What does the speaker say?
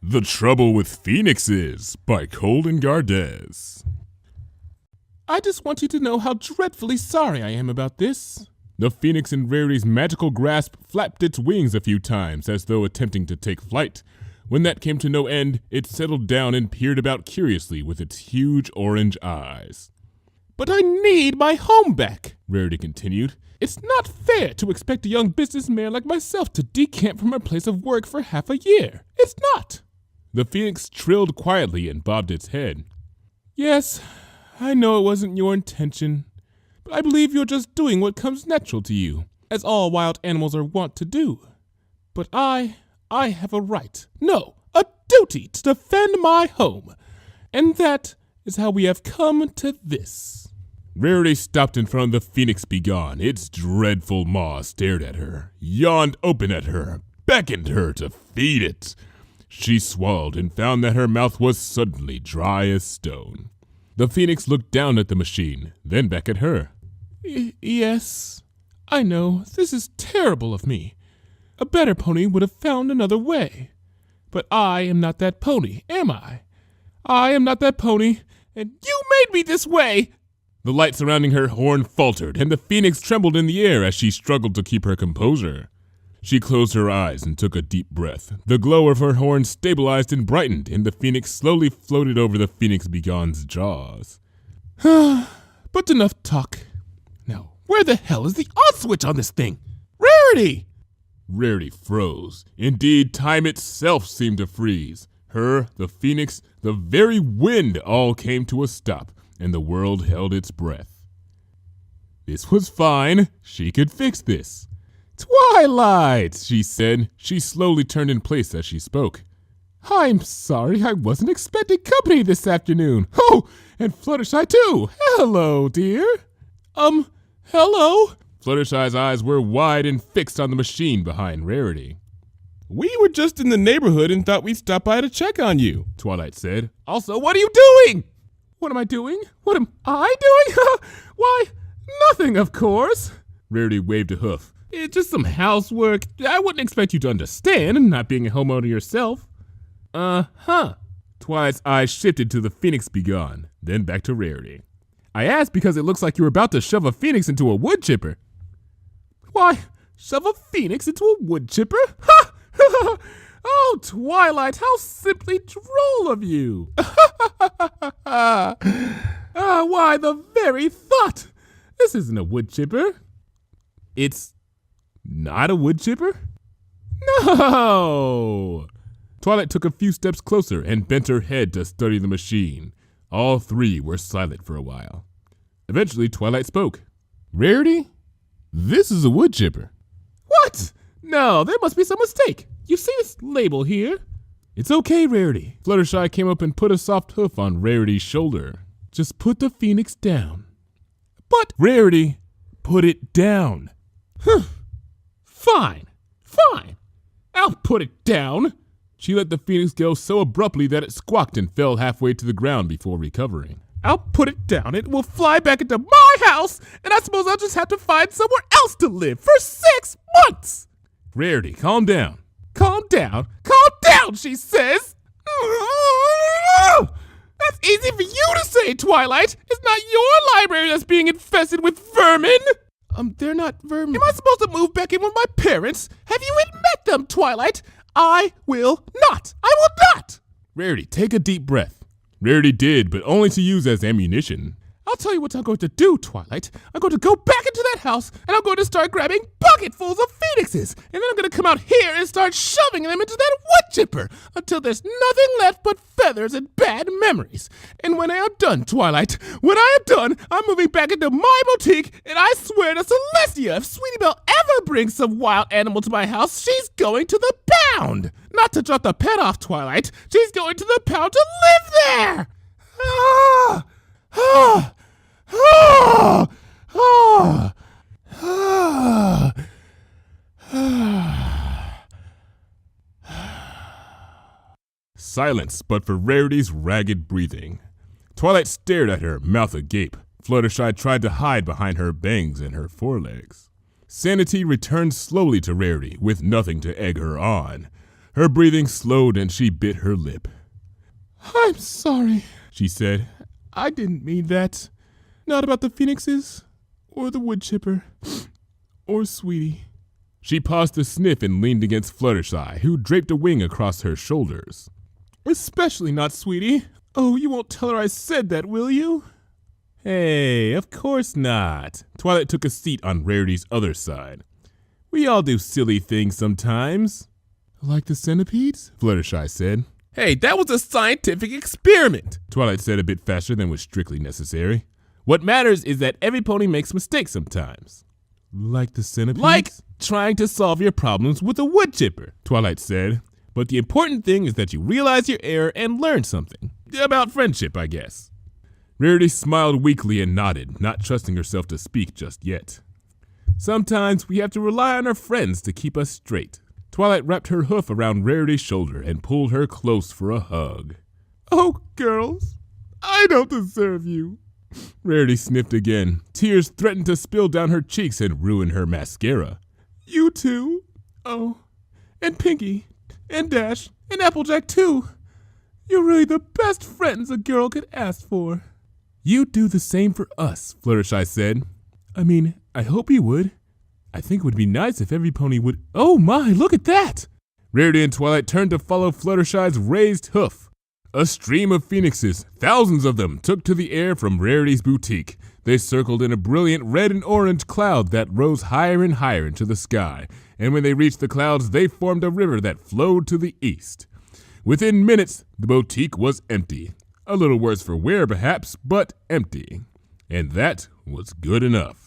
The Trouble with Phoenixes by Colin Gardez. I just want you to know how dreadfully sorry I am about this. The phoenix in Rarity's magical grasp flapped its wings a few times as though attempting to take flight. When that came to no end, it settled down and peered about curiously with its huge orange eyes. But I need my home back, Rarity continued. It's not fair to expect a young businessman like myself to decamp from her place of work for half a year. It's not. The phoenix trilled quietly and bobbed its head. Yes, I know it wasn't your intention, but I believe you're just doing what comes natural to you, as all wild animals are wont to do. But I have a right, no, a duty to defend my home, and that is how we have come to this. Rarity stopped in front of the phoenix begone. Its dreadful maw stared at her, yawned open at her, beckoned her to feed it. She swallowed and found that her mouth was suddenly dry as stone. The phoenix looked down at the machine, then back at her. Yes, I know, this is terrible of me. A better pony would have found another way. But I am not that pony, am I? I am not that pony, and you made me this way! The light surrounding her horn faltered, and the phoenix trembled in the air as she struggled to keep her composure. She closed her eyes and took a deep breath. The glow of her horn stabilized and brightened, and the phoenix slowly floated over the phoenix begone's jaws. But enough talk. Now, where the hell is the on switch on this thing? Rarity! Rarity froze. Indeed, time itself seemed to freeze. Her, the phoenix, the very wind all came to a stop, and the world held its breath. This was fine. She could fix this. Twilight, she said. She slowly turned in place as she spoke. I'm sorry, I wasn't expecting company this afternoon. Oh, and Fluttershy too. Hello, dear. Hello? Fluttershy's eyes were wide and fixed on the machine behind Rarity. We were just in the neighborhood and thought we'd stop by to check on you, Twilight said. Also, what are you doing? What am I doing? What am I doing? Why, nothing, of course. Rarity waved a hoof. It's just some housework. I wouldn't expect you to understand, not being a homeowner yourself. Twilight's eyes shifted to the phoenix begone, then back to Rarity. I asked because it looks like you were about to shove a phoenix into a wood chipper. Why, shove a phoenix into a wood chipper? Ha! Oh, Twilight, how simply droll of you. Why, the very thought. This isn't a wood chipper. It's not a wood chipper? No! Twilight took a few steps closer and bent her head to study the machine. All three were silent for a while. Eventually, Twilight spoke. Rarity, this is a wood chipper. What? No, there must be some mistake. You see this label here? It's okay, Rarity. Fluttershy came up and put a soft hoof on Rarity's shoulder. Just put the phoenix down. But, Rarity, put it down. Fine. I'll put it down. She let the phoenix go so abruptly that it squawked and fell halfway to the ground before recovering. I'll put it down. It will fly back into my house, and I suppose I'll just have to find somewhere else to live for 6 months. Rarity, calm down. Calm down, she says. That's easy for you to say, Twilight. It's not your library that's being infested with vermin. They're not vermin. Am I supposed to move back in with my parents? Have you even met them, Twilight? I will not. Rarity, take a deep breath. Rarity did, but only to use as ammunition. I'll tell you what I'm going to do, Twilight. I'm going to go back into that house, and I'm going to start grabbing bucketfuls of phoenixes, and then I'm going to come out here and start shoving them into that wood chipper until there's nothing left but feathers and bad memories. And when I am done, Twilight, I'm moving back into my boutique, and I swear to Celestia, if Sweetie Belle ever brings some wild animal to my house, she's going to the pound. Not to drop the pet off, Twilight. She's going to the pound to live there. Silence, but for Rarity's ragged breathing. Twilight stared at her, mouth agape. Fluttershy tried to hide behind her bangs and her forelegs. Sanity returned slowly to Rarity, with nothing to egg her on. Her breathing slowed and she bit her lip. I'm sorry, she said. I didn't mean that. Not about the phoenixes, or the wood chipper, or Sweetie. She paused to sniff and leaned against Fluttershy, who draped a wing across her shoulders. Especially not Sweetie. Oh, you won't tell her I said that, will you? Hey, of course not. Twilight took a seat on Rarity's other side. We all do silly things sometimes. Like the centipedes? Fluttershy said. Hey, that was a scientific experiment, Twilight said a bit faster than was strictly necessary. What matters is that every pony makes mistakes sometimes. Like the centipedes? Like trying to solve your problems with a wood chipper, Twilight said. But the important thing is that you realize your error and learn something. About friendship, I guess. Rarity smiled weakly and nodded, not trusting herself to speak just yet. Sometimes we have to rely on our friends to keep us straight. Twilight wrapped her hoof around Rarity's shoulder and pulled her close for a hug. Oh, girls, I don't deserve you. Rarity sniffed again. Tears threatened to spill down her cheeks and ruin her mascara. You too? Oh, and Pinky, and Dash, and Applejack too. You're really the best friends a girl could ask for. You do the same for us, Fluttershy said. I mean, I hope you would. I think it would be nice if every pony would— Oh my, look at that! Rarity and Twilight turned to follow Fluttershy's raised hoof. A stream of phoenixes, thousands of them, took to the air from Rarity's boutique. They circled in a brilliant red and orange cloud that rose higher and higher into the sky, and when they reached the clouds, they formed a river that flowed to the east. Within minutes, the boutique was empty. A little worse for wear, perhaps, but empty. And that was good enough.